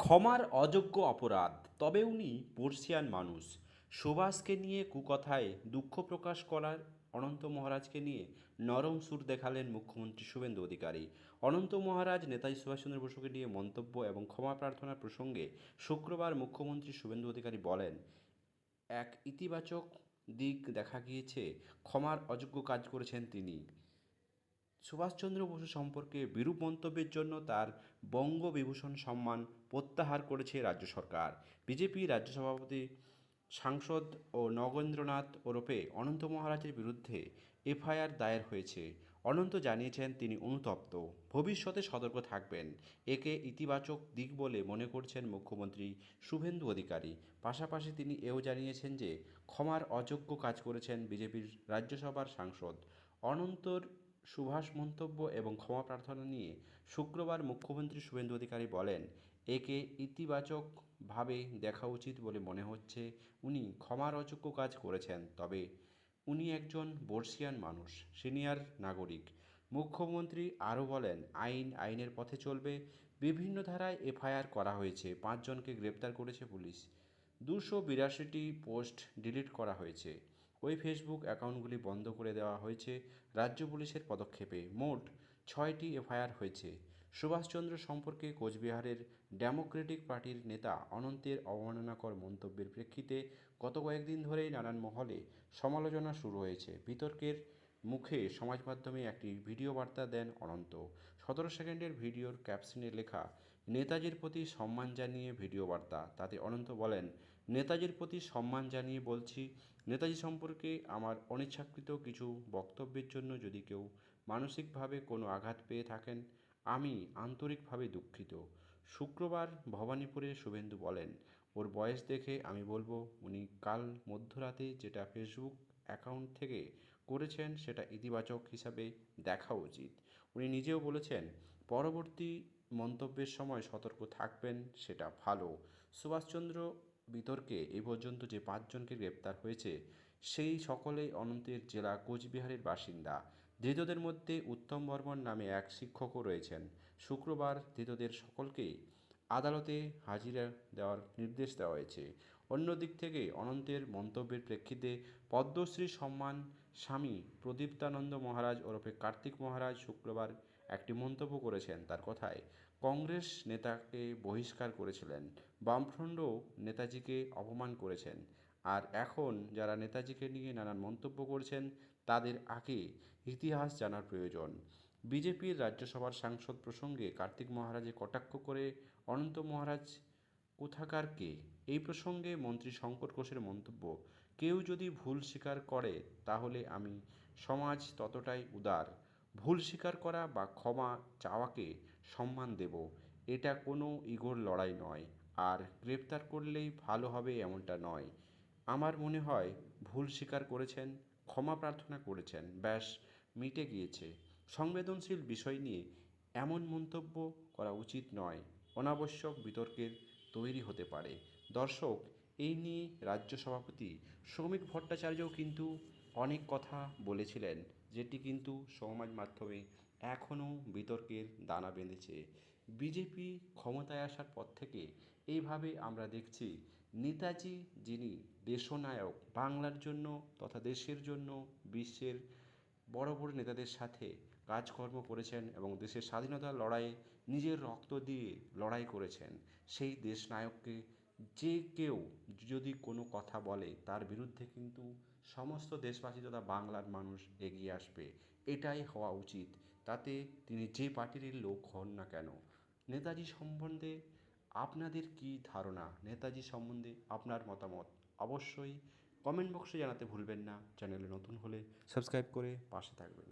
ক্ষমার অযোগ্য অপরাধ, তবে উনি বর্ষিয়ান মানুষ। সুভাষকে নিয়ে কুকথায় দুঃখ প্রকাশ করার অনন্ত মহারাজকে নিয়ে নরম সুর দেখালেন মুখ্যমন্ত্রী শুভেন্দু অধিকারী। অনন্ত মহারাজ নেতাজি সুভাষচন্দ্র বসুকে নিয়ে মন্তব্য এবং ক্ষমা প্রার্থনার প্রসঙ্গে শুক্রবার মুখ্যমন্ত্রী শুভেন্দু অধিকারী বলেন, এক ইতিবাচক দিক দেখা গিয়েছে, ক্ষমার অযোগ্য কাজ করেছেন তিনি। সুভাষচন্দ্র বসু সম্পর্কে বিরূপ মন্তব্যের জন্য তার বঙ্গবিভূষণ সম্মান প্রত্যাহার করেছে রাজ্য সরকার। বিজেপি রাজ্য সভাপতি সাংসদ ও নগেন্দ্রনাথ ওরফে অনন্ত মহারাজের বিরুদ্ধে এফআইআর দায়ের হয়েছে। অনন্ত জানিয়েছেন তিনি অনুতপ্ত, ভবিষ্যতে সতর্ক থাকবেন। একে ইতিবাচক দিক বলে মনে করছেন মুখ্যমন্ত্রী শুভেন্দু অধিকারী। পাশাপাশি তিনি এও জানিয়েছেন যে ক্ষমার অযোগ্য কাজ করেছেন বিজেপির রাজ্যসভার সাংসদ। অনন্তর সুভাষ মন্তব্য এবং ক্ষমা প্রার্থনা নিয়ে শুক্রবার মুখ্যমন্ত্রী শুভেন্দু অধিকারী বলেন, একে ইতিবাচকভাবে দেখা উচিত বলে মনে হচ্ছে। উনি ক্ষমার অযোগ্য কাজ করেছেন, তবে উনি একজন বর্ষিয়ান মানুষ, সিনিয়র নাগরিক। মুখ্যমন্ত্রী আরও বলেন, আইনের পথে চলবে। বিভিন্ন ধারায় এফআইআর করা হয়েছে, 5 জনকে গ্রেপ্তার করেছে পুলিশ। 282টি পোস্ট ডিলিট করা হয়েছে। ওই ফেসবুক অ্যাকাউন্টগুলি বন্ধ করে দেওয়া হয়েছে রাজ্য পুলিশের পদক্ষেপে। মোট 6টি এফআইআর হয়েছে। সুভাষচন্দ্র সম্পর্কে কোচবিহারের ডেমোক্রেটিক পার্টির নেতা অনন্তের অবমাননাকর মন্তব্যের প্রেক্ষিতে গত কয়েকদিন ধরেই নানান মহলে সমালোচনা শুরু হয়েছে। বিতর্কের মুখে সমাজ মাধ্যমে একটি ভিডিও বার্তা দেন অনন্ত। 17 সেকেন্ডের ভিডিওর ক্যাপশনে লেখা, নেতাজির প্রতি সম্মান জানিয়ে ভিডিও বার্তা। তাতে অনন্ত বলেন, নেতাজির প্রতি সম্মান জানিয়ে বলছি, নেতাজি সম্পর্কে আমার অনিচ্ছাকৃত কিছু বক্তব্যের জন্য যদি কেউ মানসিকভাবে কোনো আঘাত পেয়ে থাকেন, আমি আন্তরিকভাবে দুঃখিত। শুক্রবার ভবানীপুরে শুভেন্দু বলেন, ওর বয়স দেখে আমি বলবো, উনি কাল মধ্যরাতে যেটা ফেসবুক অ্যাকাউন্ট থেকে করেছেন সেটা ইতিবাচক হিসাবে দেখা উচিত। উনি নিজেও বলেছেন, পরবর্তী মন্তব্যের সময় সতর্ক থাকবেন, সেটা ভালো। সুভাষচন্দ্র বিতর্কে এ পর্যন্ত যে 5 জনকে গ্রেপ্তার হয়েছে, সেই সকলেই অনন্তের জেলা কোচবিহারের বাসিন্দা। ধৃতদের মধ্যে উত্তম বর্মন নামে এক শিক্ষকও রয়েছেন। শুক্রবার ধৃতদের সকলকেই আদালতে হাজিরা দেওয়ার নির্দেশ দেওয়া হয়েছে। অন্য দিক থেকে অনন্তের মন্তব্যের প্রেক্ষিতে পদ্মশ্রী সম্মান স্বামী প্রদীপ্তানন্দ মহারাজ ওরফে কার্তিক মহারাজ শুক্রবার একটি মন্তব্য করেছেন। তার কথায়, কংগ্রেস নেতাকে বহিষ্কার করেছিলেন, বামফ্রন্টও নেতাজিকে অপমান করেছেন, আর এখন যারা নেতাজিকে নিয়ে নানান মন্তব্য করছেন তাদের আগে ইতিহাস জানার প্রয়োজন। বিজেপির রাজ্যসভার সাংসদ প্রসঙ্গে কার্তিক মহারাজে কটাক্ষ করে অনন্ত মহারাজ কোথাকার কে? এই প্রসঙ্গে মন্ত্রী শঙ্কর ঘোষের মন্তব্য, কেউ যদি ভুল স্বীকার করে তাহলে আমি সমাজ ততটাই উদার। ভুল স্বীকার করা বা ক্ষমা চাওয়াকে সম্মান দেব। এটা কোনো ইগোর লড়াই নয়, আর গ্রেপ্তার করলেই ভালো হবে এমনটা নয়। আমার মনে হয় ভুল স্বীকার করেছেন, ক্ষমা প্রার্থনা করেছেন, ব্যাস মিটে গিয়েছে। সংবেদনশীল বিষয় নিয়ে এমন মন্তব্য করা উচিত নয়, অনাবশ্যক বিতর্কের তৈরি হতে পারে। দর্শক, এই নিয়ে রাজ্য সভাপতি শ্রমিক ভট্টাচার্যও কিন্তু অনেক কথা বলেছিলেন, যেটি কিন্তু সমাজ মাধ্যমে এখনও বিতর্কের দানা বেঁধেছে। বিজেপি ক্ষমতায় আসার পর থেকে এইভাবে আমরা দেখছি, নেতাজি যিনি দেশনায়ক, বাংলার জন্য তথা দেশের জন্য বিশ্বের বড় বড় নেতাদের সাথে কাজকর্ম করেছেন এবং দেশের স্বাধীনতার লড়াইয়ে নিজের রক্ত দিয়ে লড়াই করেছেন, সেই দেশনায়ককে যে কেউ যদি কোনো কথা বলে তার বিরুদ্ধে কিন্তু সমস্ত দেশবাসী তথা বাংলার মানুষ এগিয়ে আসবে। এটাই হওয়া উচিত, তাতে তিনি যে পার্টিরই লোক হন না কেন। নেতাজি সম্বন্ধে আপনাদের কী ধারণা, নেতাজি সম্বন্ধে আপনার মতামত অবশ্যই কমেন্ট বক্সে জানাতে ভুলবেন না। চ্যানেলে নতুন হলে সাবস্ক্রাইব করে পাশে থাকবেন।